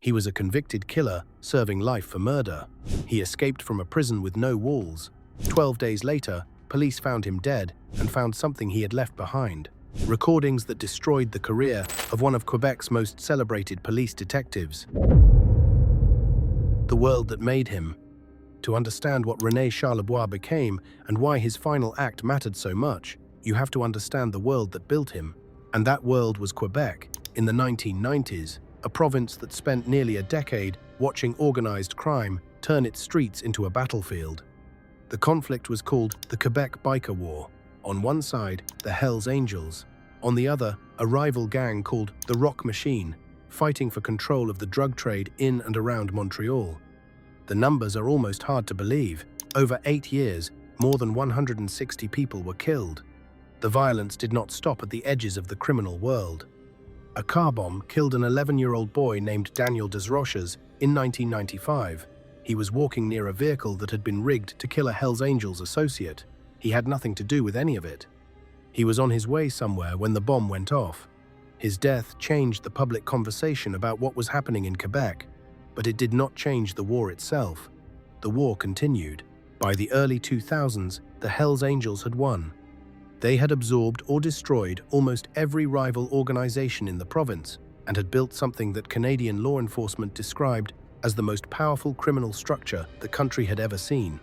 He was a convicted killer serving life for murder. He escaped from a prison with no walls. 12 days later, police found him dead and found something he had left behind. Recordings that destroyed the career of one of Quebec's most celebrated police detectives. The world that made him. To understand what Renee Charabois became and why his final act mattered so much, you have to understand the world that built him. And that world was Quebec, in the 1990s, a province that spent nearly a decade watching organized crime turn its streets into a battlefield. The conflict was called the Quebec Biker War. On one side, the Hells Angels. On the other, a rival gang called the Rock Machine, fighting for control of the drug trade in and around Montreal. The numbers are almost hard to believe. Over 8 years, more than 160 people were killed. The violence did not stop at the edges of the criminal world. A car bomb killed an 11-year-old boy named Daniel Desroches in 1995. He was walking near a vehicle that had been rigged to kill a Hells Angels associate. He had nothing to do with any of it. He was on his way somewhere when the bomb went off. His death changed the public conversation about what was happening in Quebec, but it did not change the war itself. The war continued. By the early 2000s, the Hells Angels had won. They had absorbed or destroyed almost every rival organization in the province and had built something that Canadian law enforcement described as the most powerful criminal structure the country had ever seen.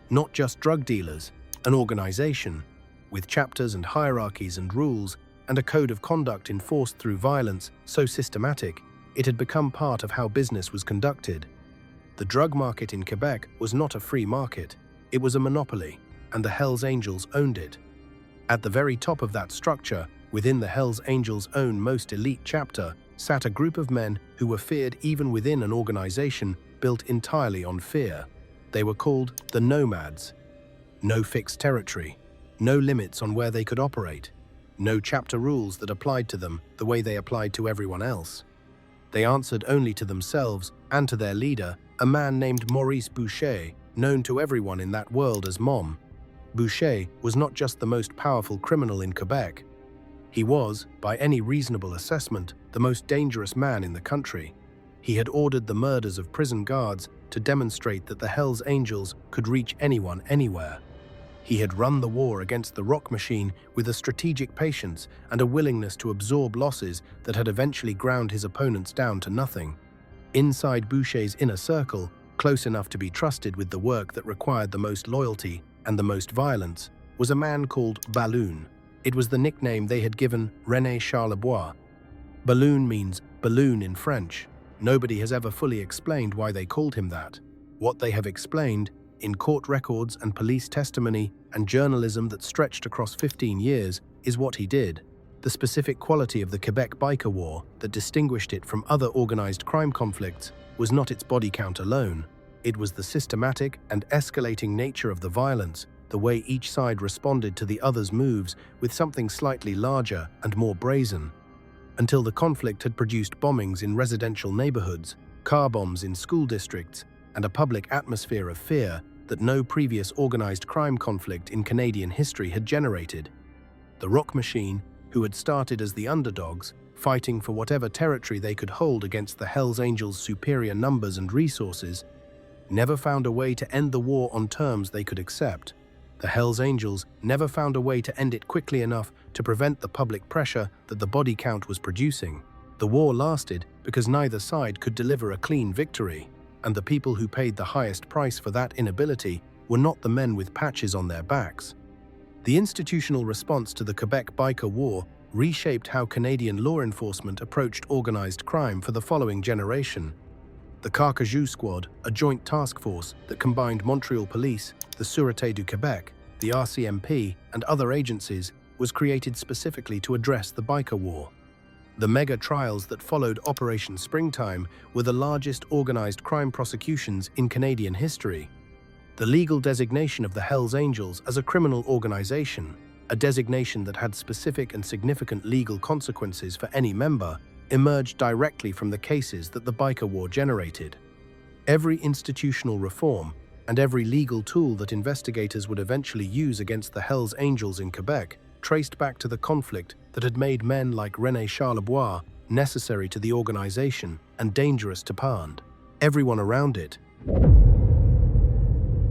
Not just drug dealers, an organization with chapters and hierarchies and rules and a code of conduct enforced through violence so systematic it had become part of how business was conducted. The drug market in Quebec was not a free market. It was a monopoly, and the Hells Angels owned it. At the very top of that structure, within the Hells Angels' own most elite chapter, sat a group of men who were feared even within an organization built entirely on fear. They were called the Nomads. No fixed territory, no limits on where they could operate, no chapter rules that applied to them the way they applied to everyone else. They answered only to themselves and to their leader, a man named Maurice Boucher, known to everyone in that world as Mom. Boucher was not just the most powerful criminal in Quebec. He was, by any reasonable assessment, the most dangerous man in the country. He had ordered the murders of prison guards to demonstrate that the Hells Angels could reach anyone, anywhere. He had run the war against the Rock Machine with a strategic patience and a willingness to absorb losses that had eventually ground his opponents down to nothing. Inside Boucher's inner circle, close enough to be trusted with the work that required the most loyalty and the most violence, was a man called Balloon. It was the nickname they had given Renee Charabois. Balloon means balloon in French. Nobody has ever fully explained why they called him that. What they have explained, in court records and police testimony and journalism that stretched across 15 years, is what he did. The specific quality of the Quebec Biker War that distinguished it from other organized crime conflicts was not its body count alone. It was the systematic and escalating nature of the violence, the way each side responded to the other's moves with something slightly larger and more brazen. Until the conflict had produced bombings in residential neighborhoods, car bombs in school districts, and a public atmosphere of fear that no previous organized crime conflict in Canadian history had generated. The Rock Machine, who had started as the underdogs, fighting for whatever territory they could hold against the Hells Angels' superior numbers and resources, never found a way to end the war on terms they could accept. The Hells Angels never found a way to end it quickly enough to prevent the public pressure that the body count was producing. The war lasted because neither side could deliver a clean victory, and the people who paid the highest price for that inability were not the men with patches on their backs. The institutional response to the Quebec Biker War reshaped how Canadian law enforcement approached organized crime for the following generation. The Carcajou Squad, a joint task force that combined Montreal Police, the Sûreté du Québec, the RCMP, and other agencies, was created specifically to address the biker war. The mega trials that followed Operation Springtime were the largest organized crime prosecutions in Canadian history. The legal designation of the Hells Angels as a criminal organization, a designation that had specific and significant legal consequences for any member, emerged directly from the cases that the biker war generated. Every institutional reform and every legal tool that investigators would eventually use against the Hells Angels in Quebec traced back to the conflict that had made men like Renee Charlebois necessary to the organization and dangerous to Pand. Everyone around it.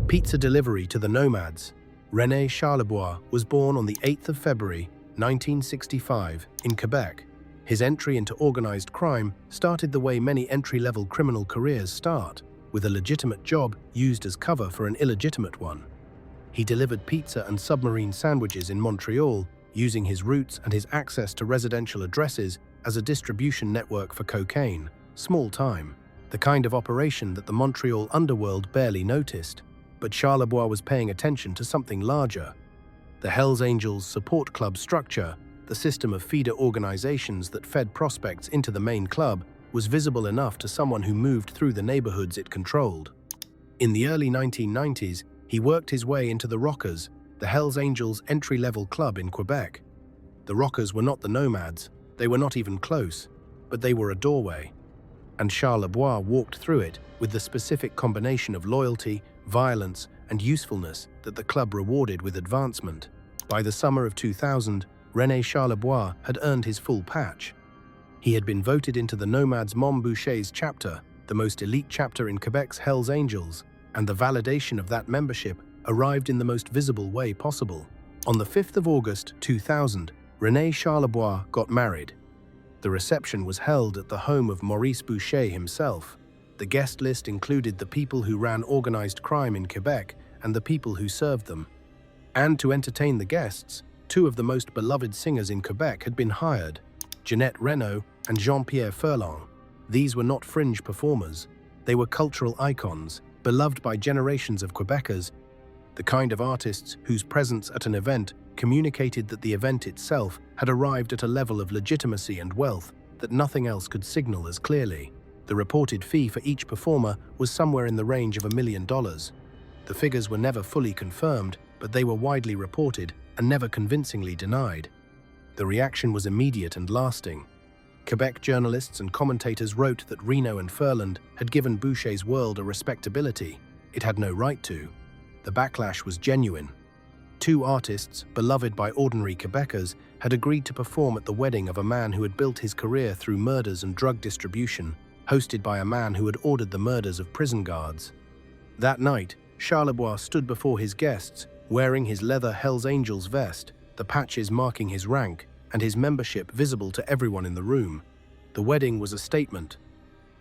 Pizza delivery to the Nomads. Renee Charabois was born on the 8th of February, 1965, in Quebec. His entry into organized crime started the way many entry-level criminal careers start, with a legitimate job used as cover for an illegitimate one. He delivered pizza and submarine sandwiches in Montreal, using his roots and his access to residential addresses as a distribution network for cocaine. Small time. The kind of operation that the Montreal underworld barely noticed. But Charlebois was paying attention to something larger. The Hells Angels support club structure, the system of feeder organizations that fed prospects into the main club, was visible enough to someone who moved through the neighborhoods it controlled. In the early 1990s, he worked his way into the Rockers, the Hells Angels' entry-level club in Quebec. The Rockers were not the Nomads, they were not even close, but they were a doorway. And Charlebois walked through it with the specific combination of loyalty, violence, and usefulness that the club rewarded with advancement. By the summer of 2000, Renee Charabois had earned his full patch. He had been voted into the Nomads Montboucher's chapter, the most elite chapter in Quebec's Hells Angels, and the validation of that membership arrived in the most visible way possible. On the 5th of August 2000, Renee Charabois got married. The reception was held at the home of Maurice Boucher himself. The guest list included the people who ran organized crime in Quebec and the people who served them. And to entertain the guests, two of the most beloved singers in Quebec had been hired, Jeanette Renaud and Jean-Pierre Furlong. These were not fringe performers. They were cultural icons, beloved by generations of Quebecers, the kind of artists whose presence at an event communicated that the event itself had arrived at a level of legitimacy and wealth that nothing else could signal as clearly. The reported fee for each performer was somewhere in the range of $1 million. The figures were never fully confirmed, but they were widely reported and never convincingly denied. The reaction was immediate and lasting. Quebec journalists and commentators wrote that Renaud and Furlong had given Boucher's world a respectability it had no right to. The backlash was genuine. Two artists, beloved by ordinary Quebecers, had agreed to perform at the wedding of a man who had built his career through murders and drug distribution, hosted by a man who had ordered the murders of prison guards. That night, Charlebois stood before his guests, wearing his leather Hells Angels vest, the patches marking his rank, and his membership visible to everyone in the room. The wedding was a statement.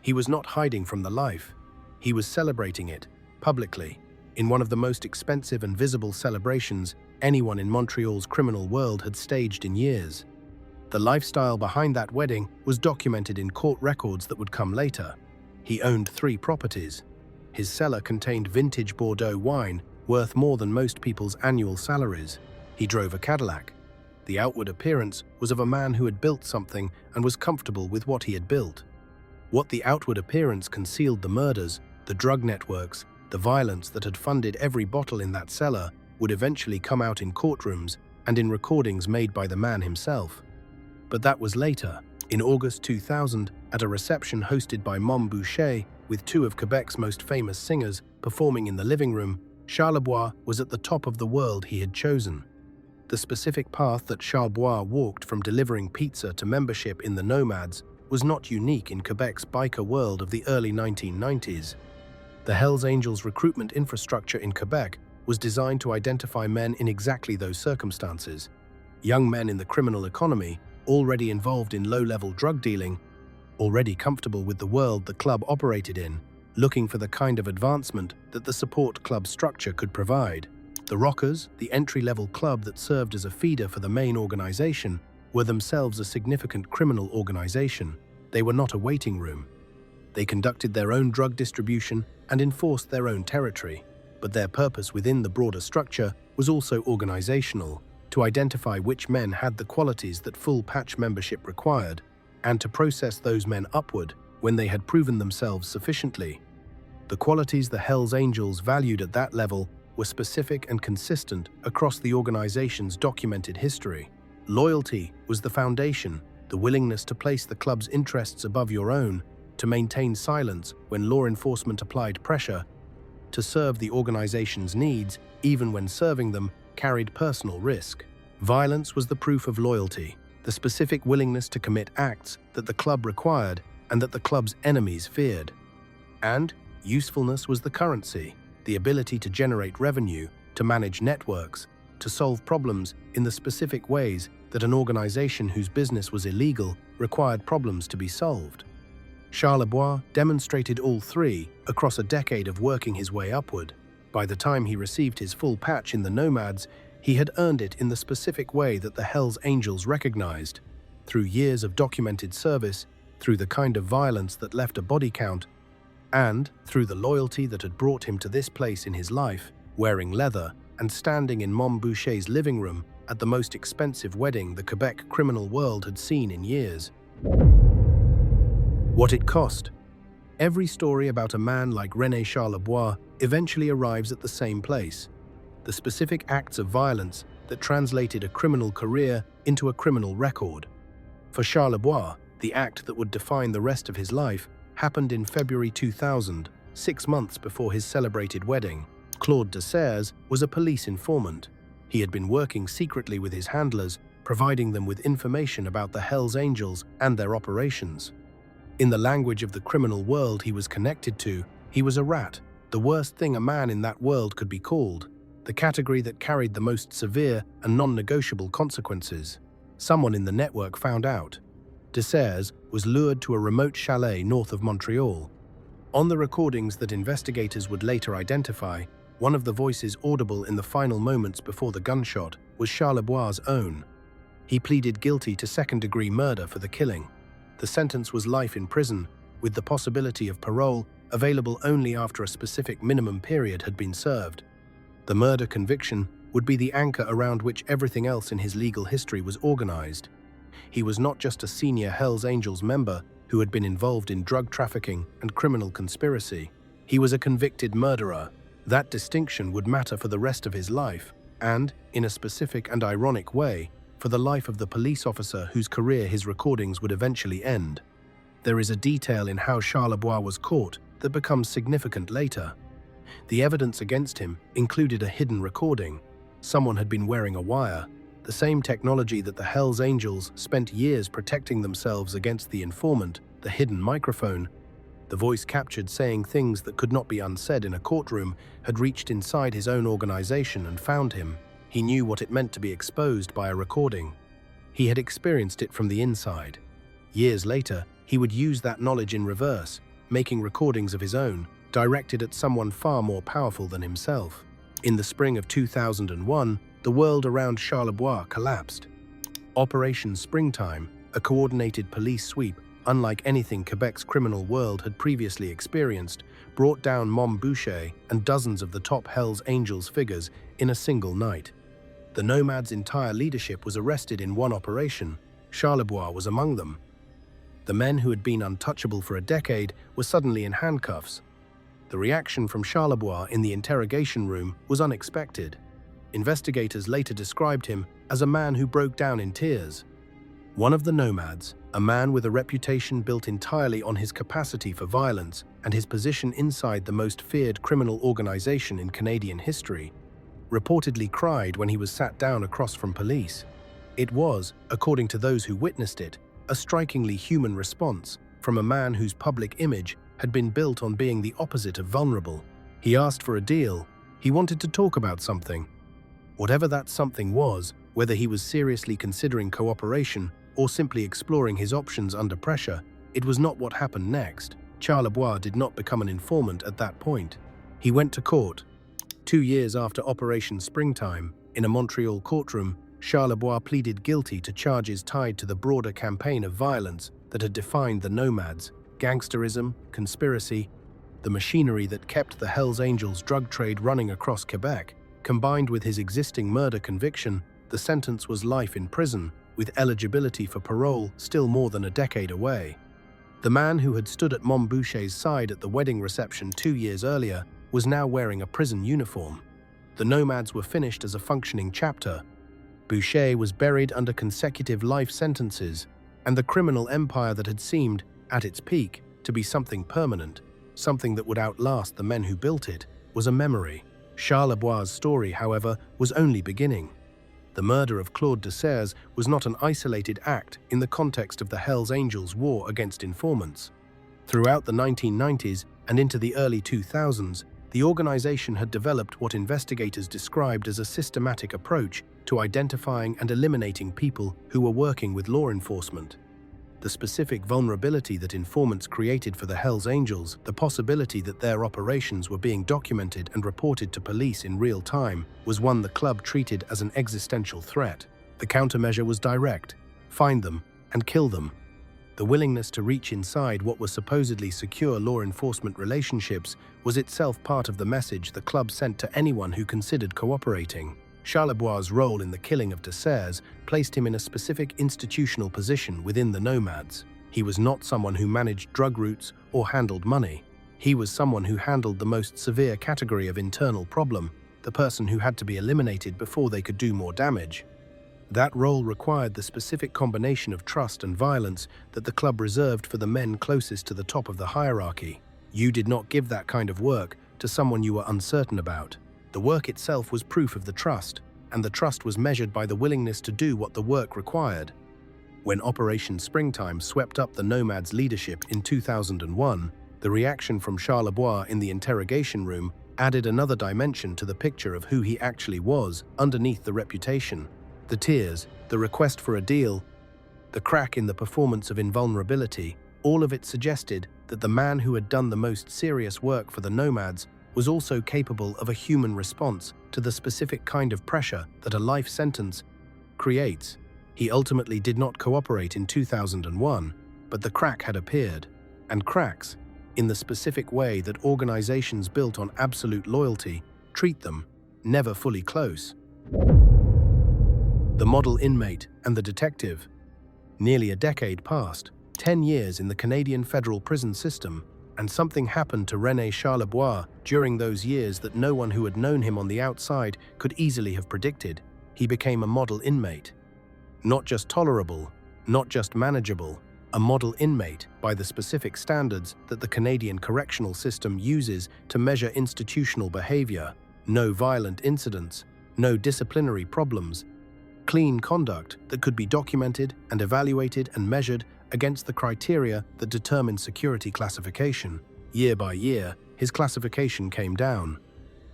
He was not hiding from the life. He was celebrating it, publicly, in one of the most expensive and visible celebrations anyone in Montreal's criminal world had staged in years. The lifestyle behind that wedding was documented in court records that would come later. He owned 3 properties. His cellar contained vintage Bordeaux wine worth more than most people's annual salaries. He drove a Cadillac. The outward appearance was of a man who had built something and was comfortable with what he had built. What the outward appearance concealed: the murders, the drug networks, the violence that had funded every bottle in that cellar would eventually come out in courtrooms and in recordings made by the man himself. But that was later. In August 2000, at a reception hosted by Mom Boucher, with 2 of Quebec's most famous singers performing in the living room, Charlebois was at the top of the world he had chosen. The specific path that Charlebois walked from delivering pizza to membership in the Nomads was not unique in Quebec's biker world of the early 1990s. The Hells Angels recruitment infrastructure in Quebec was designed to identify men in exactly those circumstances. Young men in the criminal economy, already involved in low-level drug dealing, already comfortable with the world the club operated in, looking for the kind of advancement that the support club structure could provide. The Rockers, the entry-level club that served as a feeder for the main organization, were themselves a significant criminal organization. They were not a waiting room. They conducted their own drug distribution and enforced their own territory, but their purpose within the broader structure was also organizational, to identify which men had the qualities that full patch membership required, and to process those men upward when they had proven themselves sufficiently. The qualities the Hells Angels valued at that level were specific and consistent across the organization's documented history. Loyalty was the foundation, the willingness to place the club's interests above your own, to maintain silence when law enforcement applied pressure, to serve the organization's needs even when serving them carried personal risk. Violence was the proof of loyalty, the specific willingness to commit acts that the club required and that the club's enemies feared. And usefulness was the currency, the ability to generate revenue, to manage networks, to solve problems in the specific ways that an organization whose business was illegal required problems to be solved. Charlebois demonstrated all three across a decade of working his way upward. By the time he received his full patch in the Nomads, he had earned it in the specific way that the Hells Angels recognized, through years of documented service, through the kind of violence that left a body count, and through the loyalty that had brought him to this place in his life, wearing leather and standing in Mom Boucher's living room at the most expensive wedding the Quebec criminal world had seen in years. What it cost. Every story about a man like Renee Charabois eventually arrives at the same place. The specific acts of violence that translated a criminal career into a criminal record. For Charlebois, the act that would define the rest of his life happened in February 2000, 6 months before his celebrated wedding. Claude Desserres was a police informant. He had been working secretly with his handlers, providing them with information about the Hells Angels and their operations. In the language of the criminal world he was connected to, he was a rat, the worst thing a man in that world could be called, the category that carried the most severe and non-negotiable consequences. Someone in the network found out. Desserres was lured to a remote chalet north of Montreal. On the recordings that investigators would later identify, one of the voices audible in the final moments before the gunshot was Charlebois' own. He pleaded guilty to second-degree murder for the killing. The sentence was life in prison, with the possibility of parole available only after a specific minimum period had been served. The murder conviction would be the anchor around which everything else in his legal history was organized. He was not just a senior Hells Angels member who had been involved in drug trafficking and criminal conspiracy. He was a convicted murderer. That distinction would matter for the rest of his life, and, in a specific and ironic way, for the life of the police officer whose career his recordings would eventually end. There is a detail in how Charlebois was caught that becomes significant later. The evidence against him included a hidden recording. Someone had been wearing a wire, the same technology that the Hells Angels spent years protecting themselves against the informant, the hidden microphone. The voice captured saying things that could not be unsaid in a courtroom had reached inside his own organization and found him. He knew what it meant to be exposed by a recording. He had experienced it from the inside. Years later, he would use that knowledge in reverse, making recordings of his own, directed at someone far more powerful than himself. In the spring of 2001, the world around Charlebois collapsed. Operation Springtime, a coordinated police sweep unlike anything Quebec's criminal world had previously experienced, brought down Mom Boucher and dozens of the top Hells Angels figures in a single night. The Nomads' entire leadership was arrested in one operation. Charlebois was among them. The men who had been untouchable for a decade were suddenly in handcuffs. The reaction from Charlebois in the interrogation room was unexpected. Investigators later described him as a man who broke down in tears. One of the Nomads, a man with a reputation built entirely on his capacity for violence and his position inside the most feared criminal organization in Canadian history, reportedly cried when he was sat down across from police. It was, according to those who witnessed it, a strikingly human response from a man whose public image had been built on being the opposite of vulnerable. He asked for a deal. He wanted to talk about something. Whatever that something was, whether he was seriously considering cooperation or simply exploring his options under pressure, it was not what happened next. Charlebois did not become an informant at that point. He went to court. 2 years after Operation Springtime, in a Montreal courtroom, Charlebois pleaded guilty to charges tied to the broader campaign of violence that had defined the Nomads, gangsterism, conspiracy, the machinery that kept the Hells Angels drug trade running across Quebec. Combined with his existing murder conviction, the sentence was life in prison, with eligibility for parole still more than a decade away. The man who had stood at Mom Boucher's side at the wedding reception 2 years earlier was now wearing a prison uniform. The Nomads were finished as a functioning chapter. Boucher was buried under consecutive life sentences, and the criminal empire that had seemed, at its peak, to be something permanent, something that would outlast the men who built it, was a memory. Charlebois' story, however, was only beginning. The murder of Claude Desserres was not an isolated act in the context of the Hells Angels' war against informants. Throughout the 1990s and into the early 2000s, the organization had developed what investigators described as a systematic approach to identifying and eliminating people who were working with law enforcement. The specific vulnerability that informants created for the Hells Angels, the possibility that their operations were being documented and reported to police in real time, was one the club treated as an existential threat. The countermeasure was direct: find them and kill them. The willingness to reach inside what were supposedly secure law enforcement relationships was itself part of the message the club sent to anyone who considered cooperating. Charlebois' role in the killing of Desserres placed him in a specific institutional position within the Nomads. He was not someone who managed drug routes or handled money. He was someone who handled the most severe category of internal problem, the person who had to be eliminated before they could do more damage. That role required the specific combination of trust and violence that the club reserved for the men closest to the top of the hierarchy. You did not give that kind of work to someone you were uncertain about. The work itself was proof of the trust, and the trust was measured by the willingness to do what the work required. When Operation Springtime swept up the Nomads' leadership in 2001, the reaction from Charlebois in the interrogation room added another dimension to the picture of who he actually was underneath the reputation. The tears, the request for a deal, the crack in the performance of invulnerability, all of it suggested that the man who had done the most serious work for the Nomads was also capable of a human response to the specific kind of pressure that a life sentence creates. He ultimately did not cooperate in 2001, but the crack had appeared, and cracks, in the specific way that organizations built on absolute loyalty treat them, never fully close. The model inmate and the detective. Nearly a decade passed, 10 years in the Canadian federal prison system, and something happened to Renee Charabois during those years that no one who had known him on the outside could easily have predicted. He became a model inmate. Not just tolerable, not just manageable, a model inmate by the specific standards that the Canadian correctional system uses to measure institutional behavior. No violent incidents, no disciplinary problems, clean conduct that could be documented and evaluated and measured against the criteria that determine security classification. Year by year, his classification came down.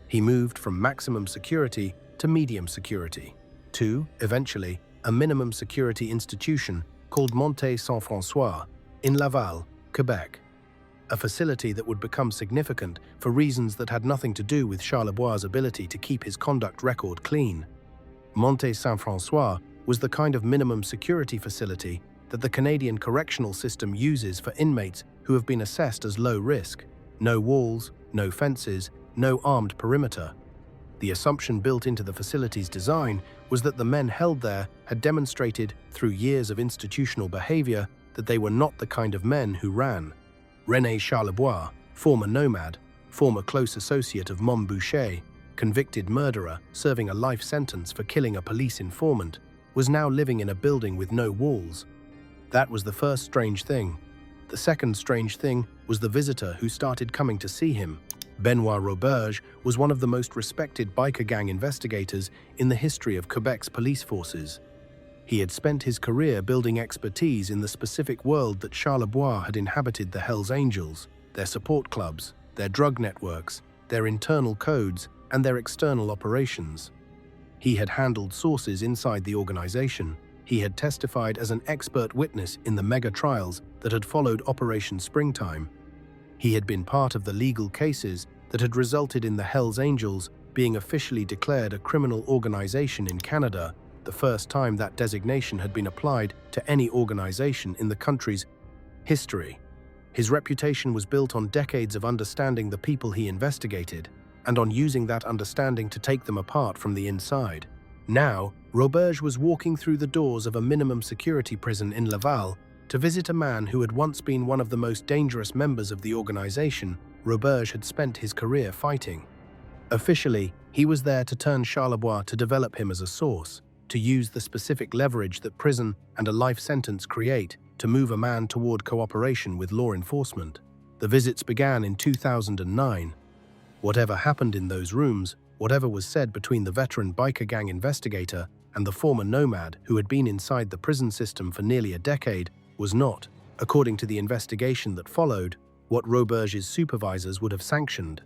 He moved from maximum security to medium security, to, eventually, a minimum security institution called Monte Saint-François in Laval, Quebec, a facility that would become significant for reasons that had nothing to do with Charlebois' ability to keep his conduct record clean. Monte Saint-François was the kind of minimum security facility that the Canadian correctional system uses for inmates who have been assessed as low risk. No walls, no fences, no armed perimeter. The assumption built into the facility's design was that the men held there had demonstrated through years of institutional behavior that they were not the kind of men who ran. Renee Charabois, former Nomad, former close associate of Mom Boucher, convicted murderer serving a life sentence for killing a police informant, was now living in a building with no walls. That was the first strange thing. The second strange thing was the visitor who started coming to see him. Benoit Roberge was one of the most respected biker gang investigators in the history of Quebec's police forces. He had spent his career building expertise in the specific world that Charlebois had inhabited: the Hells Angels, their support clubs, their drug networks, their internal codes, and their external operations. He had handled sources inside the organization. He had testified as an expert witness in the mega trials that had followed Operation Springtime. He had been part of the legal cases that had resulted in the Hells Angels being officially declared a criminal organization in Canada, the first time that designation had been applied to any organization in the country's history. His reputation was built on decades of understanding the people he investigated, and on using that understanding to take them apart from the inside. Now, Roberge was walking through the doors of a minimum security prison in Laval to visit a man who had once been one of the most dangerous members of the organization Roberge had spent his career fighting. Officially, he was there to turn Charlebois to develop him as a source, to use the specific leverage that prison and a life sentence create to move a man toward cooperation with law enforcement. The visits began in 2009. Whatever happened in those rooms, whatever was said between the veteran biker gang investigator and the former Nomad, who had been inside the prison system for nearly a decade, was not, according to the investigation that followed, what Roberge's supervisors would have sanctioned.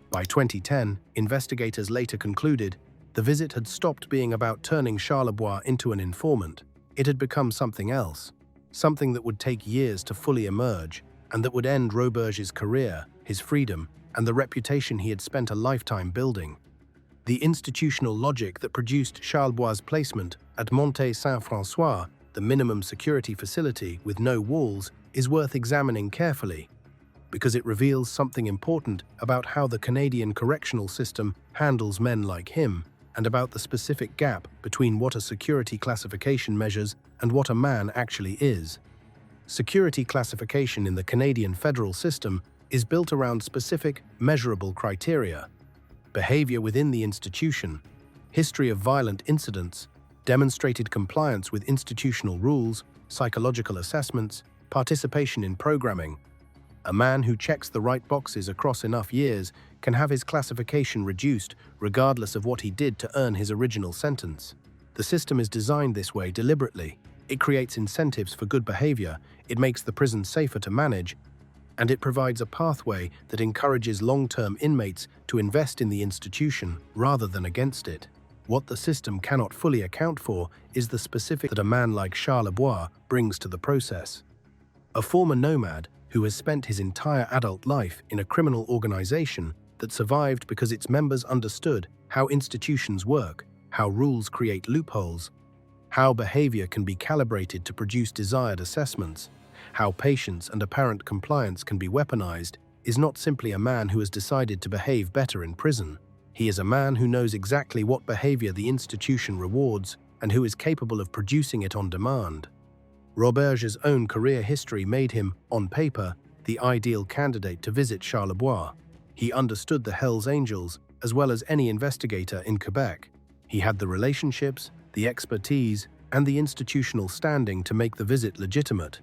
By 2010, investigators later concluded the visit had stopped being about turning Charlebois into an informant. It had become something else, something that would take years to fully emerge, and that would end Roberge's career, his freedom, and the reputation he had spent a lifetime building. The institutional logic that produced Charlebois' placement at Monte-Saint-François, the minimum security facility with no walls, is worth examining carefully, because it reveals something important about how the Canadian correctional system handles men like him, and about the specific gap between what a security classification measures and what a man actually is. Security classification in the Canadian federal system is built around specific, measurable criteria: behavior within the institution, history of violent incidents, demonstrated compliance with institutional rules, psychological assessments, participation in programming. A man who checks the right boxes across enough years can have his classification reduced regardless of what he did to earn his original sentence. The system is designed this way deliberately. It creates incentives for good behavior, it makes the prison safer to manage, and it provides a pathway that encourages long-term inmates to invest in the institution rather than against it. What the system cannot fully account for is the specific that a man like Charlebois brings to the process. A former nomad who has spent his entire adult life in a criminal organization that survived because its members understood how institutions work, how rules create loopholes, how behavior can be calibrated to produce desired assessments, how patience and apparent compliance can be weaponized, is not simply a man who has decided to behave better in prison. He is a man who knows exactly what behavior the institution rewards and who is capable of producing it on demand. Roberge's own career history made him, on paper, the ideal candidate to visit Charlebois. He understood the Hells Angels as well as any investigator in Quebec. He had the relationships, the expertise, and the institutional standing to make the visit legitimate.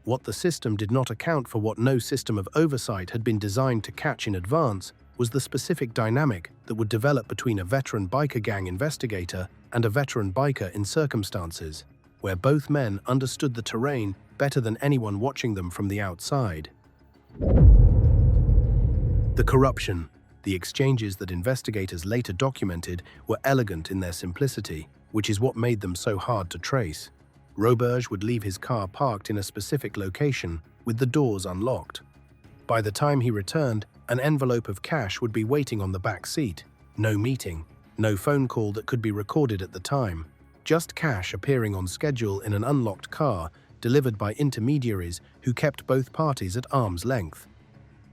What the system did not account for, what no system of oversight had been designed to catch in advance, was the specific dynamic that would develop between a veteran biker gang investigator and a veteran biker in circumstances where both men understood the terrain better than anyone watching them from the outside. The corruption, the exchanges that investigators later documented, were elegant in their simplicity, which is what made them so hard to trace. Roberge would leave his car parked in a specific location, with the doors unlocked. By the time he returned, an envelope of cash would be waiting on the back seat. No meeting, no phone call that could be recorded at the time. Just cash appearing on schedule in an unlocked car, delivered by intermediaries who kept both parties at arm's length.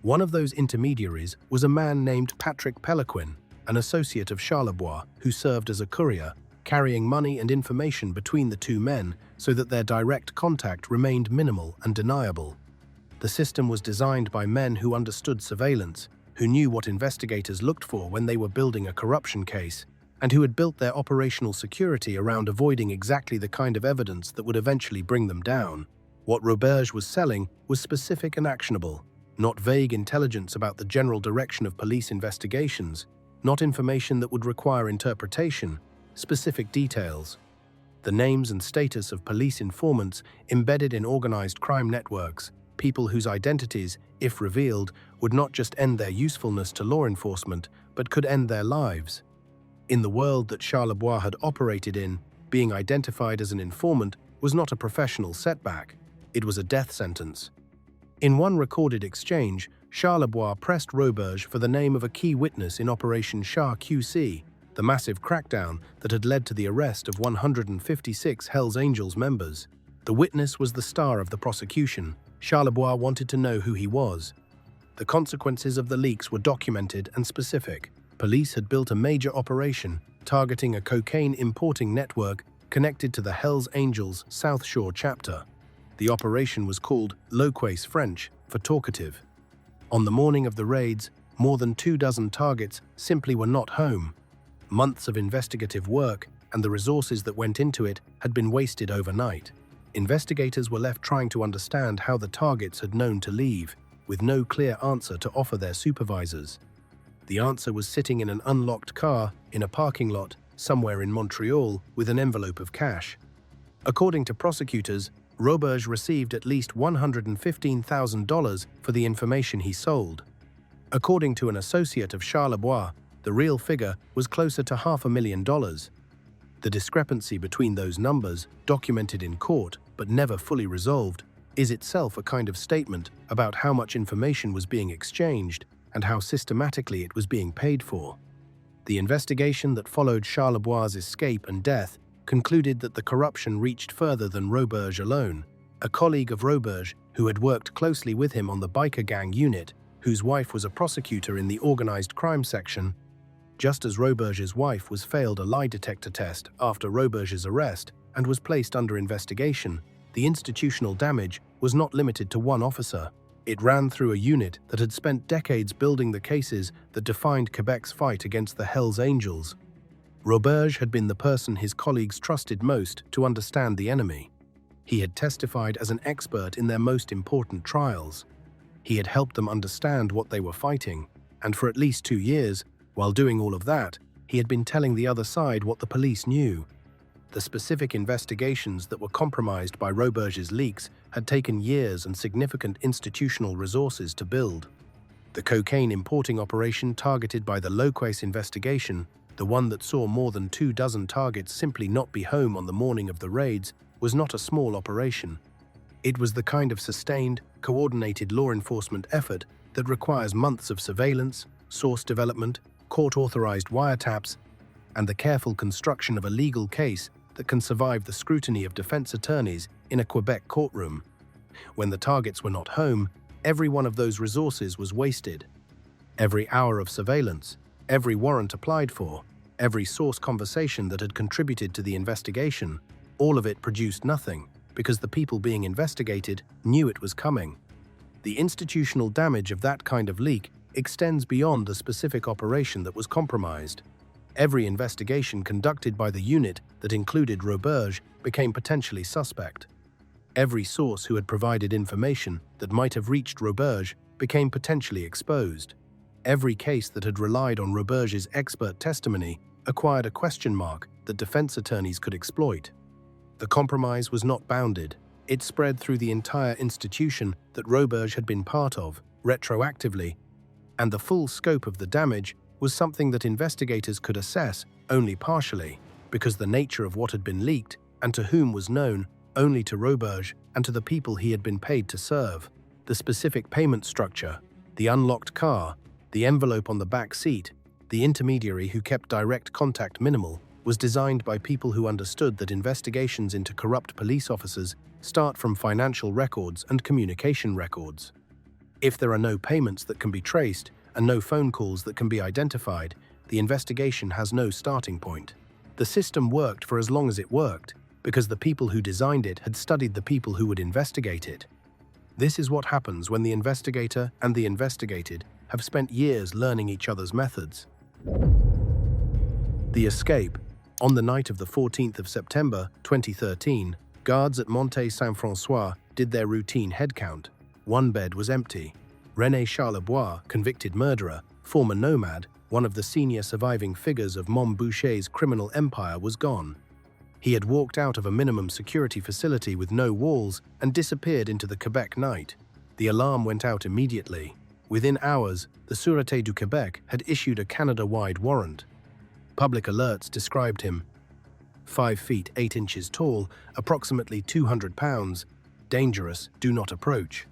One of those intermediaries was a man named Patrick Péloquin, an associate of Charlebois, who served as a courier, carrying money and information between the two men so that their direct contact remained minimal and deniable. The system was designed by men who understood surveillance, who knew what investigators looked for when they were building a corruption case, and who had built their operational security around avoiding exactly the kind of evidence that would eventually bring them down. What Roberge was selling was specific and actionable, not vague intelligence about the general direction of police investigations, not information that would require interpretation, specific details. The names and status of police informants embedded in organized crime networks, people whose identities, if revealed, would not just end their usefulness to law enforcement, but could end their lives. In the world that Charlebois had operated in, being identified as an informant was not a professional setback, it was a death sentence. In one recorded exchange, Charlebois pressed Roberge for the name of a key witness in Operation Char QC, the massive crackdown that had led to the arrest of 156 Hells Angels members. The witness was the star of the prosecution. Charlebois wanted to know who he was. The consequences of the leaks were documented and specific. Police had built a major operation targeting a cocaine importing network connected to the Hells Angels South Shore chapter. The operation was called Loquace French for talkative. On the morning of the raids, more than 24 targets simply were not home. Months of investigative work and the resources that went into it had been wasted overnight. Investigators were left trying to understand how the targets had known to leave, with no clear answer to offer their supervisors. The answer was sitting in an unlocked car in a parking lot, somewhere in Montreal, with an envelope of cash. According to prosecutors, Roberge received at least $115,000 for the information he sold. According to an associate of Charlebois, the real figure was closer to $500,000. The discrepancy between those numbers, documented in court but never fully resolved, is itself a kind of statement about how much information was being exchanged and how systematically it was being paid for. The investigation that followed Charlebois' escape and death concluded that the corruption reached further than Roberge alone. A colleague of Roberge, who had worked closely with him on the biker gang unit, whose wife was a prosecutor in the organized crime section, just as Roberge's wife was failed a lie detector test after Roberge's arrest and was placed under investigation, the institutional damage was not limited to one officer. It ran through a unit that had spent decades building the cases that defined Quebec's fight against the Hells Angels. Roberge had been the person his colleagues trusted most to understand the enemy. He had testified as an expert in their most important trials. He had helped them understand what they were fighting, and for at least 2 years, while doing all of that, he had been telling the other side what the police knew. The specific investigations that were compromised by Roberge's leaks had taken years and significant institutional resources to build. The cocaine importing operation targeted by the Loquace investigation, the one that saw more than 24 targets simply not be home on the morning of the raids, was not a small operation. It was the kind of sustained, coordinated law enforcement effort that requires months of surveillance, source development, court-authorized wiretaps, and the careful construction of a legal case that can survive the scrutiny of defense attorneys in a Quebec courtroom. When the targets were not home, every one of those resources was wasted. Every hour of surveillance, every warrant applied for, every source conversation that had contributed to the investigation, all of it produced nothing, because the people being investigated knew it was coming. The institutional damage of that kind of leak extends beyond the specific operation that was compromised. Every investigation conducted by the unit that included Roberge became potentially suspect. Every source who had provided information that might have reached Roberge became potentially exposed. Every case that had relied on Roberge's expert testimony acquired a question mark that defense attorneys could exploit. The compromise was not bounded. It spread through the entire institution that Roberge had been part of, retroactively, and the full scope of the damage was something that investigators could assess only partially, because the nature of what had been leaked and to whom was known only to Roberge and to the people he had been paid to serve. The specific payment structure, the unlocked car, the envelope on the back seat, the intermediary who kept direct contact minimal, was designed by people who understood that investigations into corrupt police officers start from financial records and communication records. If there are no payments that can be traced and no phone calls that can be identified, the investigation has no starting point. The system worked for as long as it worked, because the people who designed it had studied the people who would investigate it. This is what happens when the investigator and the investigated have spent years learning each other's methods. The escape. On the night of the 14th of September 2013, guards at Monte Saint-François did their routine head count. One bed was empty. Renee Charabois, convicted murderer, former Nomad, one of the senior surviving figures of Mom Boucher's criminal empire, was gone. He had walked out of a minimum security facility with no walls and disappeared into the Quebec night. The alarm went out immediately. Within hours, the Sûreté du Québec had issued a Canada-wide warrant. Public alerts described him: 5 feet 8 inches tall, approximately 200 pounds, dangerous, do not approach.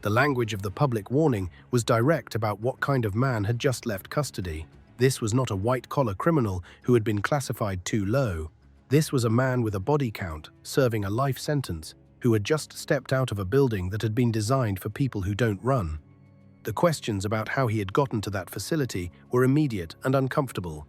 The language of the public warning was direct about what kind of man had just left custody. This was not a white-collar criminal who had been classified too low. This was a man with a body count, serving a life sentence, who had just stepped out of a building that had been designed for people who don't run. The questions about how he had gotten to that facility were immediate and uncomfortable.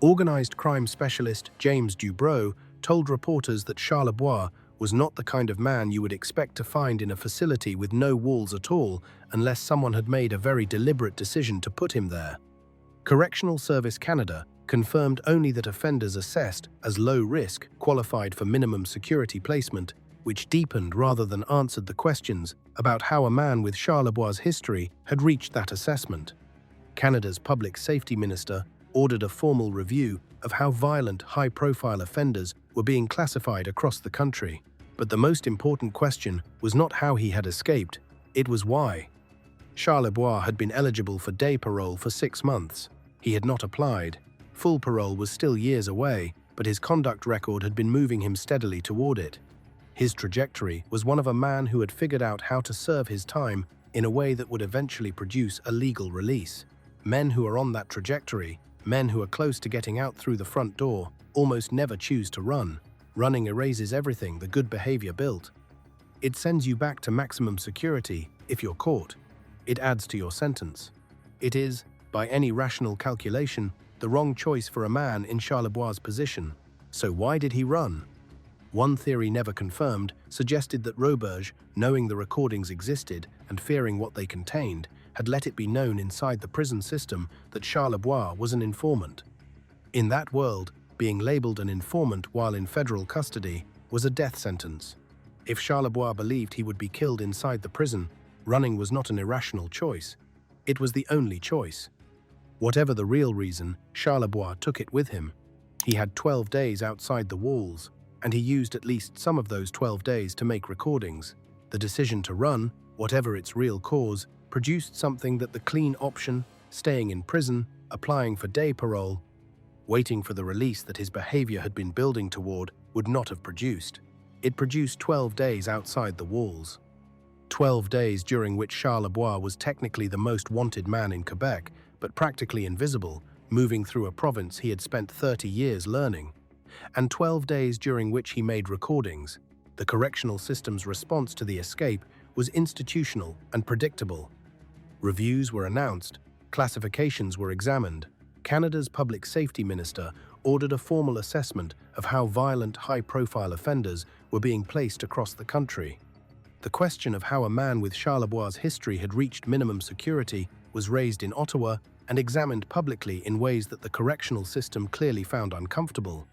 Organized crime specialist James Dubrow told reporters that Charlebois was not the kind of man you would expect to find in a facility with no walls at all unless someone had made a very deliberate decision to put him there. Correctional Service Canada confirmed only that offenders assessed as low risk qualified for minimum security placement, which deepened rather than answered the questions about how a man with Charlebois' history had reached that assessment. Canada's public safety minister, ordered a formal review of how violent, high-profile offenders were being classified across the country. But the most important question was not how he had escaped, it was why. Charlebois had been eligible for day parole for 6 months. He had not applied. Full parole was still years away, but his conduct record had been moving him steadily toward it. His trajectory was one of a man who had figured out how to serve his time in a way that would eventually produce a legal release. Men who are on that trajectory, men who are close to getting out through the front door, almost never choose to run. Running erases everything the good behavior built. It sends you back to maximum security if you're caught. It adds to your sentence. It is, by any rational calculation, the wrong choice for a man in Charlebois' position. So why did he run? One theory, never confirmed, suggested that Roberge, knowing the recordings existed and fearing what they contained, had let it be known inside the prison system that Charlebois was an informant. In that world, being labeled an informant while in federal custody was a death sentence. If Charlebois believed he would be killed inside the prison, running was not an irrational choice. It was the only choice. Whatever the real reason, Charlebois took it with him. He had 12 days outside the walls, and he used at least some of those 12 days to make recordings. The decision to run, whatever its real cause, produced something that the clean option, staying in prison, applying for day parole, waiting for the release that his behavior had been building toward, would not have produced. It produced 12 days outside the walls. 12 days during which Charlebois was technically the most wanted man in Quebec, but practically invisible, moving through a province he had spent 30 years learning. And 12 days during which he made recordings. The correctional system's response to the escape was institutional and predictable. Reviews were announced, classifications were examined. Canada's public safety minister ordered a formal assessment of how violent, high-profile offenders were being placed across the country. The question of how a man with Charlebois' history had reached minimum security was raised in Ottawa and examined publicly in ways that the correctional system clearly found uncomfortable.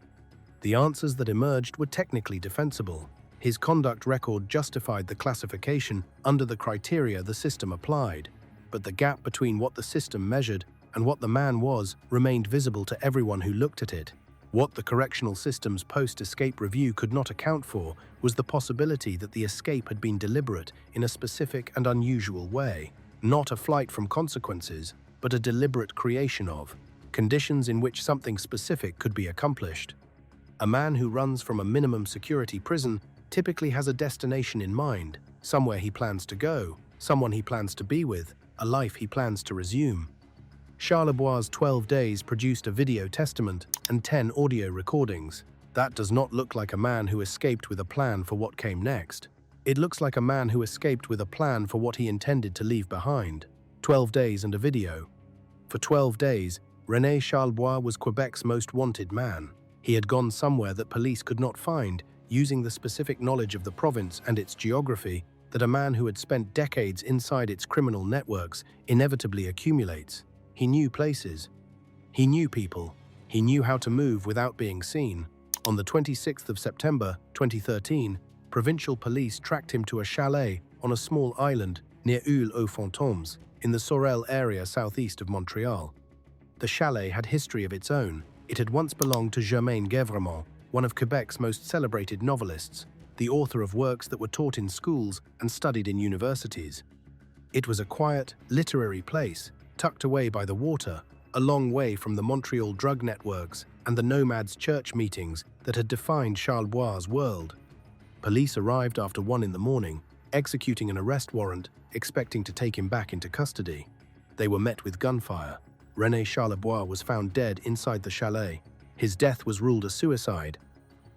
The answers that emerged were technically defensible. His conduct record justified the classification under the criteria the system applied, but the gap between what the system measured and what the man was remained visible to everyone who looked at it. What the correctional system's post-escape review could not account for was the possibility that the escape had been deliberate in a specific and unusual way, not a flight from consequences, but a deliberate creation of conditions in which something specific could be accomplished. A man who runs from a minimum security prison typically has a destination in mind, somewhere he plans to go, someone he plans to be with, a life he plans to resume. Charlebois' 12 days produced a video testament and 10 audio recordings. That does not look like a man who escaped with a plan for what came next. It looks like a man who escaped with a plan for what he intended to leave behind. 12 days and a video. For 12 days, René Charlebois was Quebec's most wanted man. He had gone somewhere that police could not find, using the specific knowledge of the province and its geography that a man who had spent decades inside its criminal networks inevitably accumulates. He knew places. He knew people. He knew how to move without being seen. On the 26th of September, 2013, provincial police tracked him to a chalet on a small island near Île aux Fantômes in the Sorel area southeast of Montreal. The chalet had history of its own. It had once belonged to Germain Guevremont, one of Quebec's most celebrated novelists, the author of works that were taught in schools and studied in universities. It was a quiet, literary place, tucked away by the water, a long way from the Montreal drug networks and the Nomads church meetings that had defined Charlebois' world. Police arrived after 1 in the morning, executing an arrest warrant, expecting to take him back into custody. They were met with gunfire. René Charlebois was found dead inside the chalet. His death was ruled a suicide.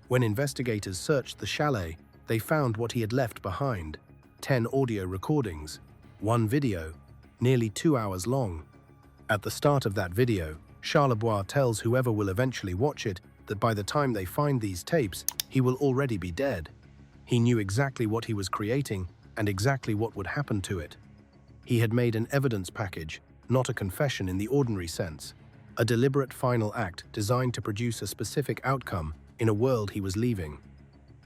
When investigators searched the chalet, they found what he had left behind: 10 audio recordings, 1 video, nearly 2 hours long. At the start of that video, Charlebois tells whoever will eventually watch it that by the time they find these tapes, he will already be dead. He knew exactly what he was creating and exactly what would happen to it. He had made an evidence package, not a confession in the ordinary sense, a deliberate final act designed to produce a specific outcome in a world he was leaving.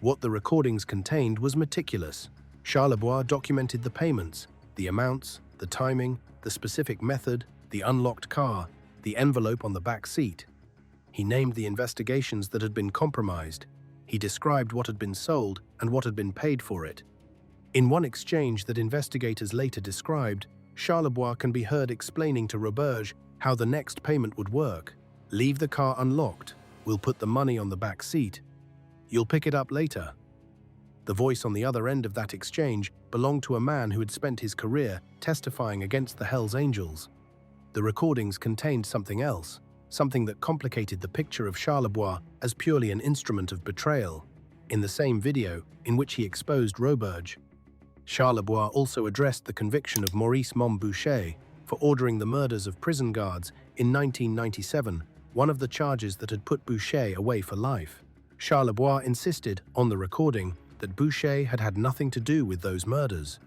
What the recordings contained was meticulous. Charlebois documented the payments, the amounts, the timing, the specific method, the unlocked car. the envelope on the back seat. He named the investigations that had been compromised. He described what had been sold and what had been paid for it. In one exchange that investigators later described, Charlebois can be heard explaining to Roberge how the next payment would work. "Leave the car unlocked. We'll put the money on the back seat. You'll pick it up later." The voice on the other end of that exchange belonged to a man who had spent his career testifying against the Hells Angels. The recordings contained something else, something that complicated the picture of Charlebois as purely an instrument of betrayal. In the same video, in which he exposed Roberge, Charlebois also addressed the conviction of Maurice Montboucher for ordering the murders of prison guards in 1997, one of the charges that had put Boucher away for life. Charlebois insisted, on the recording, that Boucher had had nothing to do with those murders.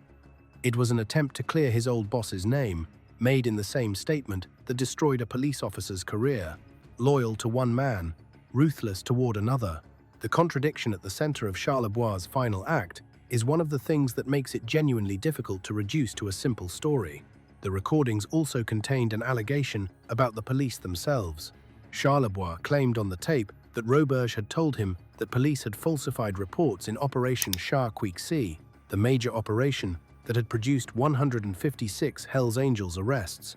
It was an attempt to clear his old boss's name, made in the same statement that destroyed a police officer's career, loyal to one man, ruthless toward another. The contradiction at the center of Charlebois' final act is one of the things that makes it genuinely difficult to reduce to a simple story. The recordings also contained an allegation about the police themselves. Charlebois claimed on the tape that Roberge had told him that police had falsified reports in Operation Char-Queec-C, the major operation that had produced 156 Hells Angels arrests.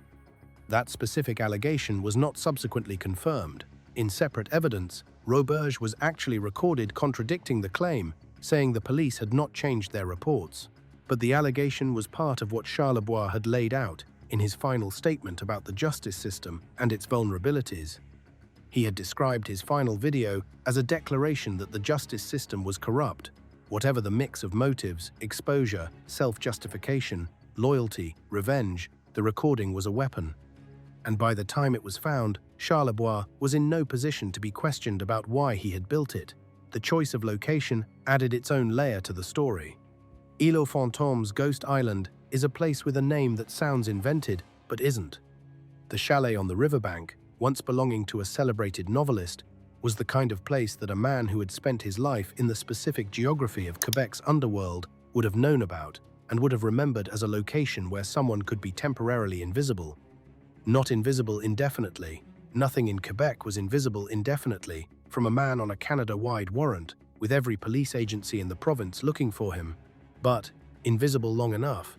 That specific allegation was not subsequently confirmed. In separate evidence, Roberge was actually recorded contradicting the claim, saying the police had not changed their reports. But the allegation was part of what Charlebois had laid out in his final statement about the justice system and its vulnerabilities. He had described his final video as a declaration that the justice system was corrupt. Whatever the mix of motives, exposure, self-justification, loyalty, revenge, the recording was a weapon. And by the time it was found, Charlebois was in no position to be questioned about why he had built it. The choice of location added its own layer to the story. Île aux Fantômes Ghost Island is a place with a name that sounds invented, but isn't. The chalet on the riverbank, once belonging to a celebrated novelist, was the kind of place that a man who had spent his life in the specific geography of Quebec's underworld would have known about and would have remembered as a location where someone could be temporarily invisible. Not invisible indefinitely. Nothing in Quebec was invisible indefinitely from a man on a Canada-wide warrant, with every police agency in the province looking for him, but invisible long enough.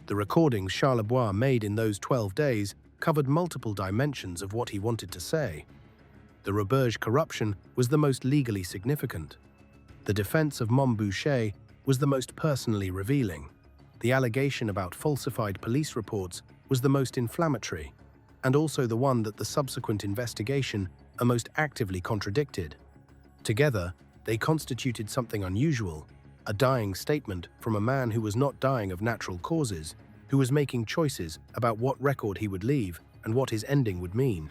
The recordings Charlebois made in those 12 days covered multiple dimensions of what he wanted to say. The Roberge corruption was the most legally significant. The defense of Montboucher was the most personally revealing. The allegation about falsified police reports was the most inflammatory, and also the one that the subsequent investigation most actively contradicted. Together, they constituted something unusual, a dying statement from a man who was not dying of natural causes, who was making choices about what record he would leave and what his ending would mean.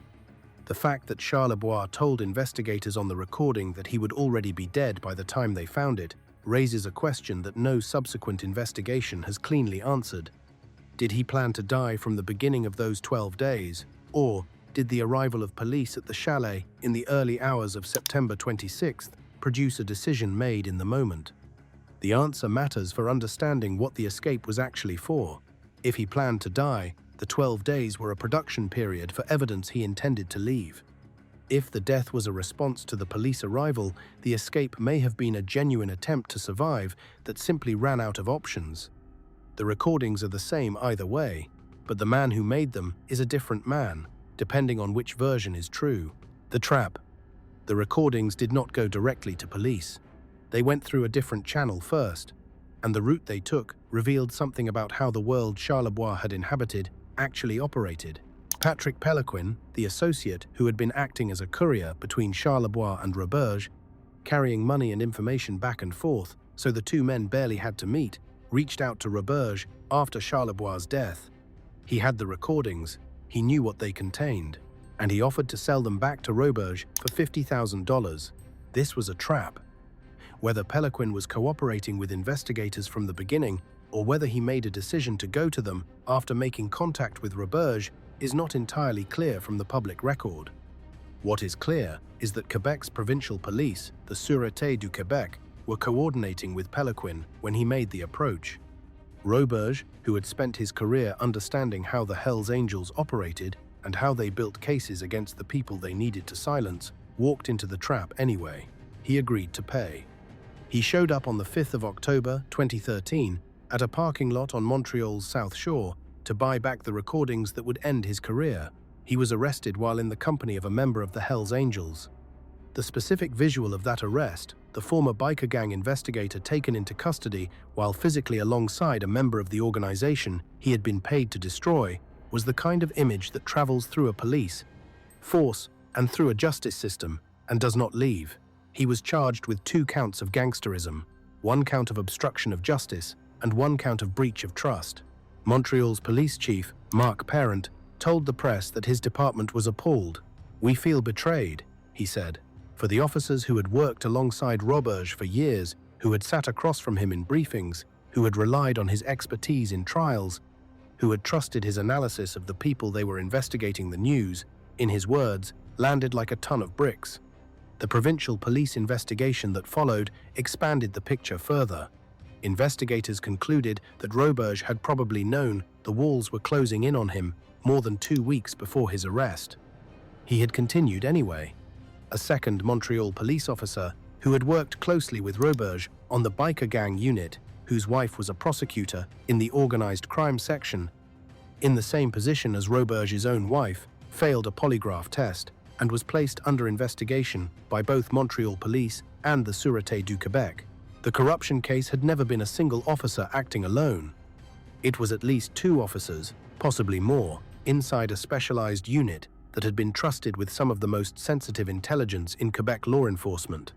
The fact that Charlebois told investigators on the recording that he would already be dead by the time they found it raises a question that no subsequent investigation has cleanly answered. Did he plan to die from the beginning of those 12 days, or did the arrival of police at the chalet in the early hours of September 26th produce a decision made in the moment? The answer matters for understanding what the escape was actually for. If he planned to die, the 12 days were a production period for evidence he intended to leave. If the death was a response to the police arrival, the escape may have been a genuine attempt to survive that simply ran out of options. The recordings are the same either way, but the man who made them is a different man, depending on which version is true. The trap. The recordings did not go directly to police. They went through a different channel first, and the route they took revealed something about how the world Charlebois had inhabited actually operated. Patrick Péloquin, the associate who had been acting as a courier between Charlebois and Roberge, carrying money and information back and forth so the two men barely had to meet, reached out to Roberge after Charlebois' death. He had the recordings, he knew what they contained, and he offered to sell them back to Roberge for $50,000. This was a trap. Whether Péloquin was cooperating with investigators from the beginning, or whether he made a decision to go to them after making contact with Roberge, is not entirely clear from the public record. What is clear is that Quebec's provincial police, the Sûreté du Québec, were coordinating with Péloquin when he made the approach. Roberge, who had spent his career understanding how the Hells Angels operated, and how they built cases against the people they needed to silence, walked into the trap anyway. He agreed to pay. He showed up on the 5th of October 2013 at a parking lot on Montreal's South Shore to buy back the recordings that would end his career. He was arrested while in the company of a member of the Hells Angels. The specific visual of that arrest, the former biker gang investigator taken into custody while physically alongside a member of the organization he had been paid to destroy, was the kind of image that travels through a police force and through a justice system and does not leave. He was charged with 2 counts of gangsterism, 1 count of obstruction of justice, and 1 count of breach of trust. Montreal's police chief, Marc Parent, told the press that his department was appalled. "We feel betrayed," he said, for the officers who had worked alongside Roberge for years, who had sat across from him in briefings, who had relied on his expertise in trials, who had trusted his analysis of the people they were investigating. The news, in his words, landed like a ton of bricks. The provincial police investigation that followed expanded the picture further. Investigators concluded that Roberge had probably known the walls were closing in on him more than 2 weeks before his arrest. He had continued anyway. A second Montreal police officer, who had worked closely with Roberge on the biker gang unit, whose wife was a prosecutor in the organized crime section, in the same position as Roberge's own wife, failed a polygraph test and was placed under investigation by both Montreal police and the Sûreté du Québec. The corruption case had never been a single officer acting alone. It was at least 2 officers, possibly more, inside a specialized unit that had been trusted with some of the most sensitive intelligence in Quebec law enforcement.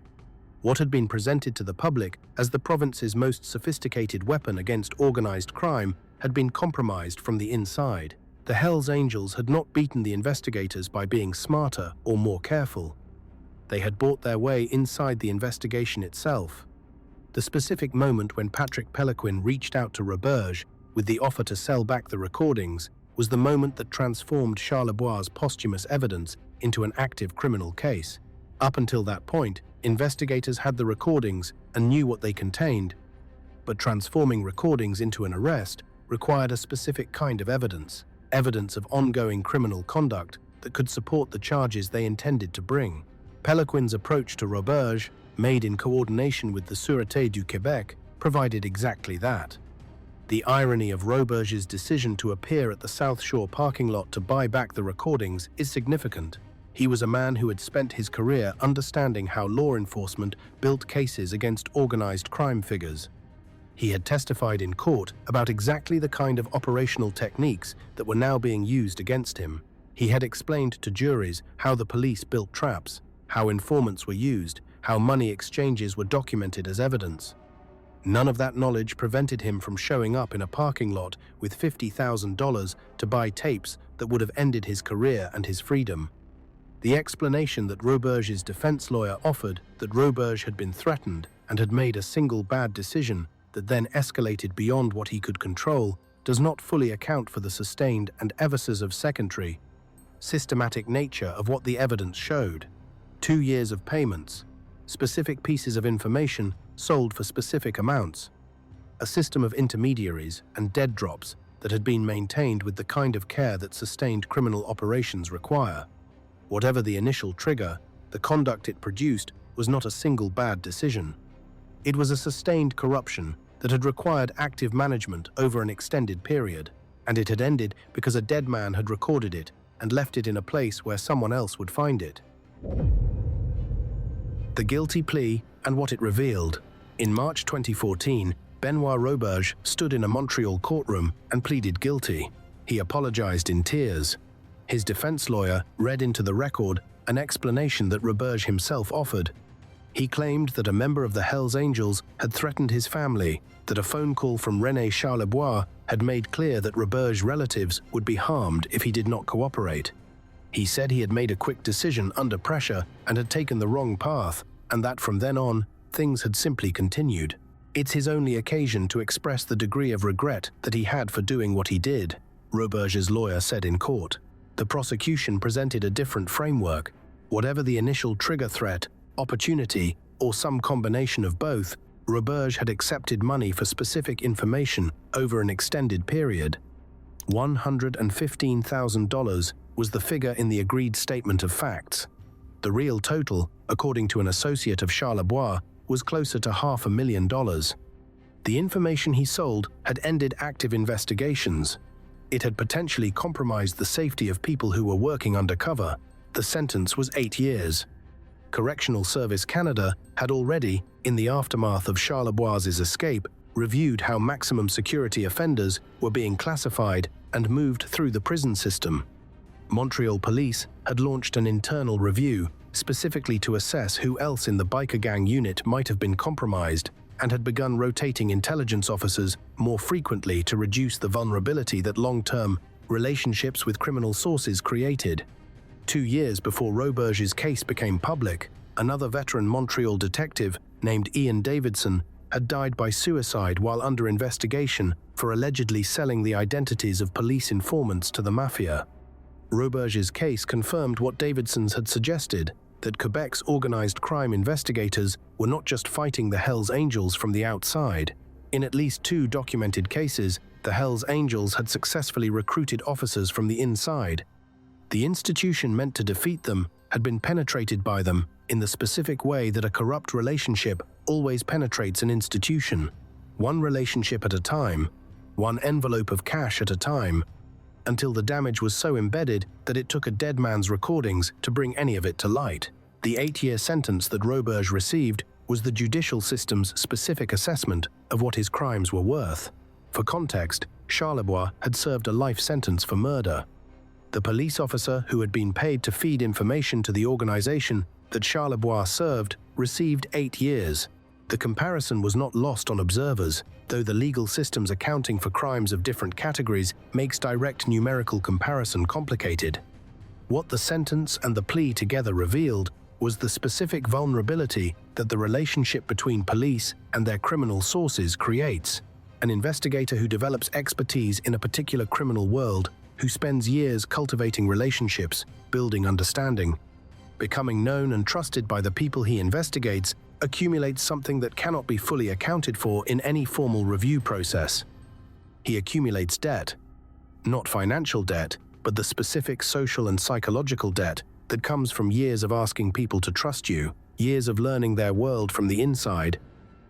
What had been presented to the public as the province's most sophisticated weapon against organized crime had been compromised from the inside. The Hells Angels had not beaten the investigators by being smarter or more careful. They had bought their way inside the investigation itself. The specific moment when Patrick Péloquin reached out to Roberge with the offer to sell back the recordings was the moment that transformed Charlebois' posthumous evidence into an active criminal case. Up until that point, investigators had the recordings and knew what they contained, but transforming recordings into an arrest required a specific kind of evidence of ongoing criminal conduct that could support the charges they intended to bring. Péloquin's approach to Roberge, made in coordination with the Sûreté du Québec, provided exactly that. The irony of Roberge's decision to appear at the South Shore parking lot to buy back the recordings is significant. He was a man who had spent his career understanding how law enforcement built cases against organized crime figures. He had testified in court about exactly the kind of operational techniques that were now being used against him. He had explained to juries how the police built traps, how informants were used, how money exchanges were documented as evidence. None of that knowledge prevented him from showing up in a parking lot with $50,000 to buy tapes that would have ended his career and his freedom. The explanation that Roberge's defense lawyer offered, that Roberge had been threatened and had made a single bad decision that then escalated beyond what he could control, does not fully account for the sustained and emphasis of secondary, systematic nature of what the evidence showed. 2 years of payments, specific pieces of information sold for specific amounts, a system of intermediaries and dead drops that had been maintained with the kind of care that sustained criminal operations require. Whatever the initial trigger, the conduct it produced was not a single bad decision. It was a sustained corruption that had required active management over an extended period, and it had ended because a dead man had recorded it and left it in a place where someone else would find it. The guilty plea and what it revealed. In March 2014, Benoit Roberge stood in a Montreal courtroom and pleaded guilty. He apologized in tears. His defense lawyer read into the record an explanation that Roberge himself offered. He claimed that a member of the Hells Angels had threatened his family, that a phone call from Renee Charabois had made clear that Roberge's relatives would be harmed if he did not cooperate. He said he had made a quick decision under pressure and had taken the wrong path, and that from then on, things had simply continued. It's his only occasion to express the degree of regret that he had for doing what he did, Roberge's lawyer said in court. The prosecution presented a different framework. Whatever the initial trigger threat, opportunity, or some combination of both, Roberge had accepted money for specific information over an extended period. $115,000 was the figure in the agreed statement of facts. The real total, according to an associate of Charlebois, was closer to $500,000. The information he sold had ended active investigations. It had potentially compromised the safety of people who were working undercover. The sentence was 8 years. Correctional Service Canada had already, in the aftermath of Charlebois's escape, reviewed how maximum security offenders were being classified and moved through the prison system. Montreal police had launched an internal review specifically to assess who else in the biker gang unit might have been compromised, and had begun rotating intelligence officers more frequently to reduce the vulnerability that long-term relationships with criminal sources created. 2 years before Roberge's case became public, another veteran Montreal detective named Ian Davidson had died by suicide while under investigation for allegedly selling the identities of police informants to the mafia. Roberge's case confirmed what Davidson's had suggested, that Quebec's organized crime investigators were not just fighting the Hells Angels from the outside. In at least 2 documented cases, the Hells Angels had successfully recruited officers from the inside. The institution meant to defeat them had been penetrated by them in the specific way that a corrupt relationship always penetrates an institution. One relationship at a time, one envelope of cash at a time, until the damage was so embedded that it took a dead man's recordings to bring any of it to light. The 8-year sentence that Roberge received was the judicial system's specific assessment of what his crimes were worth. For context, Charlebois had served a life sentence for murder. The police officer who had been paid to feed information to the organization that Charlebois served received 8 years. The comparison was not lost on observers, though the legal system's accounting for crimes of different categories makes direct numerical comparison complicated. What the sentence and the plea together revealed was the specific vulnerability that the relationship between police and their criminal sources creates. An investigator who develops expertise in a particular criminal world, who spends years cultivating relationships, building understanding, becoming known and trusted by the people he investigates, accumulates something that cannot be fully accounted for in any formal review process. He accumulates debt. Not financial debt, but the specific social and psychological debt that comes from years of asking people to trust you, years of learning their world from the inside,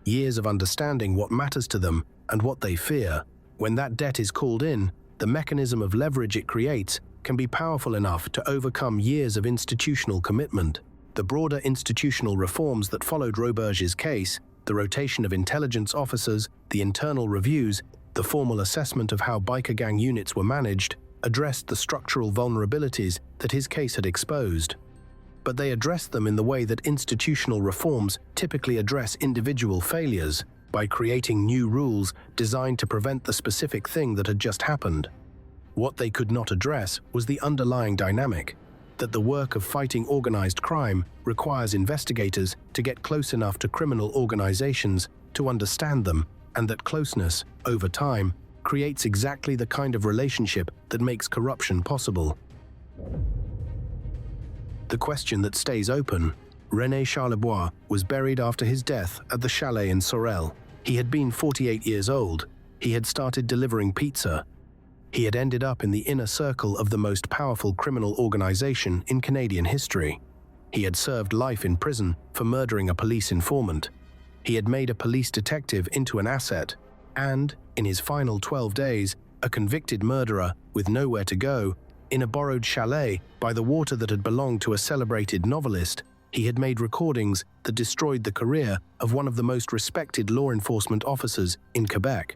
years of understanding what matters to them and what they fear. When that debt is called in, the mechanism of leverage it creates can be powerful enough to overcome years of institutional commitment. The broader institutional reforms that followed Roberge's case, the rotation of intelligence officers, the internal reviews, the formal assessment of how biker gang units were managed, addressed the structural vulnerabilities that his case had exposed. But they addressed them in the way that institutional reforms typically address individual failures, by creating new rules designed to prevent the specific thing that had just happened. What they could not address was the underlying dynamic, that the work of fighting organized crime requires investigators to get close enough to criminal organizations to understand them, and that closeness, over time, creates exactly the kind of relationship that makes corruption possible. The question that stays open: René Charlebois was buried after his death at the chalet in Sorel. He had been 48 years old. He had started delivering pizza. He had ended up in the inner circle of the most powerful criminal organization in Canadian history. He had served life in prison for murdering a police informant. He had made a police detective into an asset, and, in his final 12 days, a convicted murderer with nowhere to go, in a borrowed chalet by the water that had belonged to a celebrated novelist, he had made recordings that destroyed the career of one of the most respected law enforcement officers in Quebec.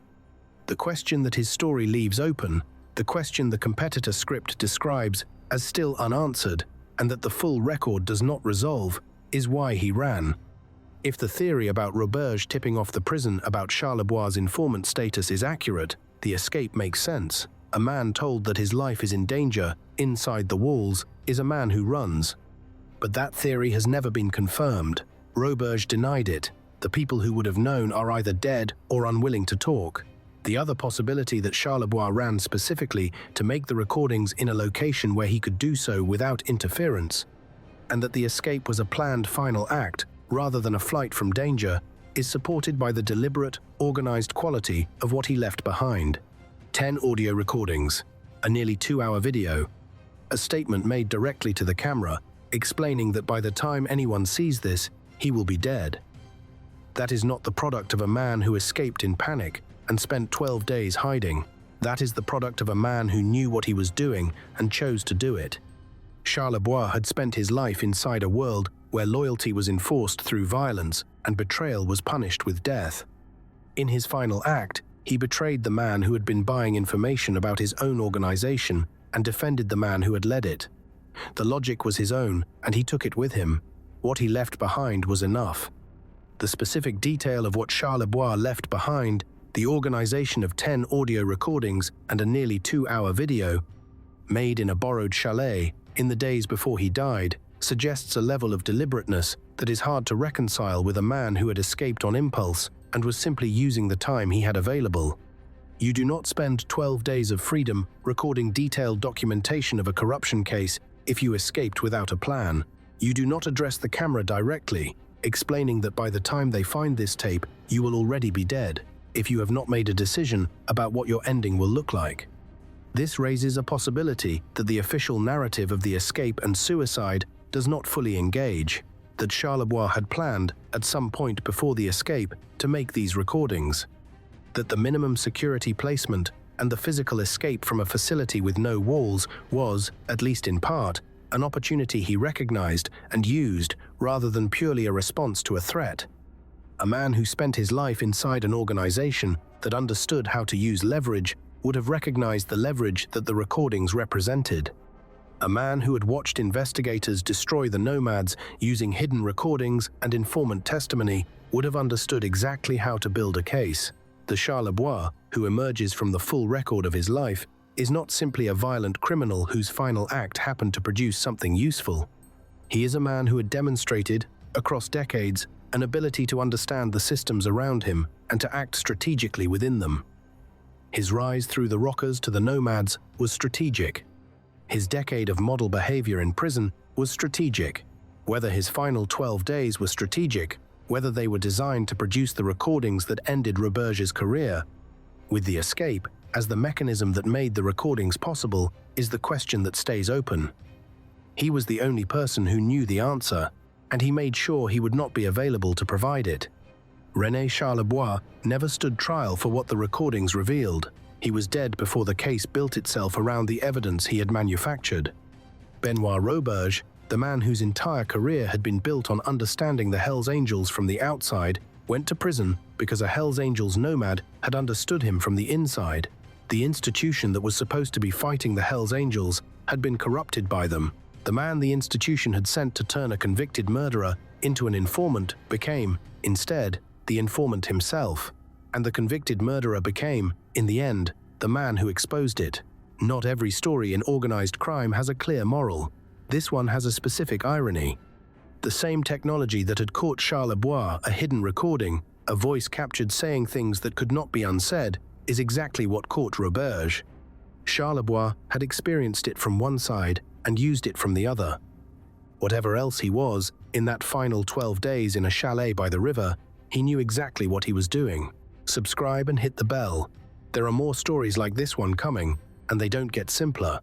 The question that his story leaves open, the question the competitor script describes as still unanswered, and that the full record does not resolve, is why he ran. If the theory about Roberge tipping off the prison about Charlebois' informant status is accurate, the escape makes sense. A man told that his life is in danger inside the walls is a man who runs. But that theory has never been confirmed. Roberge denied it. The people who would have known are either dead or unwilling to talk. The other possibility that Charlebois ran specifically to make the recordings in a location where he could do so without interference, and that the escape was a planned final act rather than a flight from danger, is supported by the deliberate, organized quality of what he left behind. 10 audio recordings, a nearly 2-hour video, a statement made directly to the camera, explaining that by the time anyone sees this, he will be dead. That is not the product of a man who escaped in panic and spent 12 days hiding. That is the product of a man who knew what he was doing and chose to do it. Charlebois had spent his life inside a world where loyalty was enforced through violence and betrayal was punished with death. In his final act, he betrayed the man who had been buying information about his own organization and defended the man who had led it. The logic was his own, and he took it with him. What he left behind was enough. The specific detail of what Charlebois left behind, the organization of 10 audio recordings and a nearly 2-hour video, made in a borrowed chalet in the days before he died, suggests a level of deliberateness that is hard to reconcile with a man who had escaped on impulse and was simply using the time he had available. You do not spend 12 days of freedom recording detailed documentation of a corruption case if you escaped without a plan. You do not address the camera directly, explaining that by the time they find this tape, you will already be dead, if you have not made a decision about what your ending will look like. This raises a possibility that the official narrative of the escape and suicide does not fully engage, that Charlebois had planned, at some point before the escape, to make these recordings, that the minimum security placement and the physical escape from a facility with no walls was, at least in part, an opportunity he recognized and used rather than purely a response to a threat. A man who spent his life inside an organization that understood how to use leverage would have recognized the leverage that the recordings represented. A man who had watched investigators destroy the Nomads using hidden recordings and informant testimony would have understood exactly how to build a case. The Charlebois, who emerges from the full record of his life, is not simply a violent criminal whose final act happened to produce something useful. He is a man who had demonstrated, across decades, an ability to understand the systems around him and to act strategically within them. His rise through the rockers to the Nomads was strategic. His decade of model behavior in prison was strategic. Whether his final 12 days were strategic, whether they were designed to produce the recordings that ended Roberge's career, with the escape as the mechanism that made the recordings possible, is the question that stays open. He was the only person who knew the answer, and he made sure he would not be available to provide it. Renee Charabois never stood trial for what the recordings revealed. He was dead before the case built itself around the evidence he had manufactured. Benoit Roberge, the man whose entire career had been built on understanding the Hells Angels from the outside, went to prison because a Hells Angels nomad had understood him from the inside. The institution that was supposed to be fighting the Hells Angels had been corrupted by them. The man the institution had sent to turn a convicted murderer into an informant became, instead, the informant himself. And the convicted murderer became, in the end, the man who exposed it. Not every story in organized crime has a clear moral. This one has a specific irony. The same technology that had caught Charlebois a hidden recording, a voice captured saying things that could not be unsaid, is exactly what caught Roberge. Charlebois had experienced it from one side and used it from the other. Whatever else he was, in that final 12 days in a chalet by the river, he knew exactly what he was doing. Subscribe and hit the bell. There are more stories like this one coming, and they don't get simpler.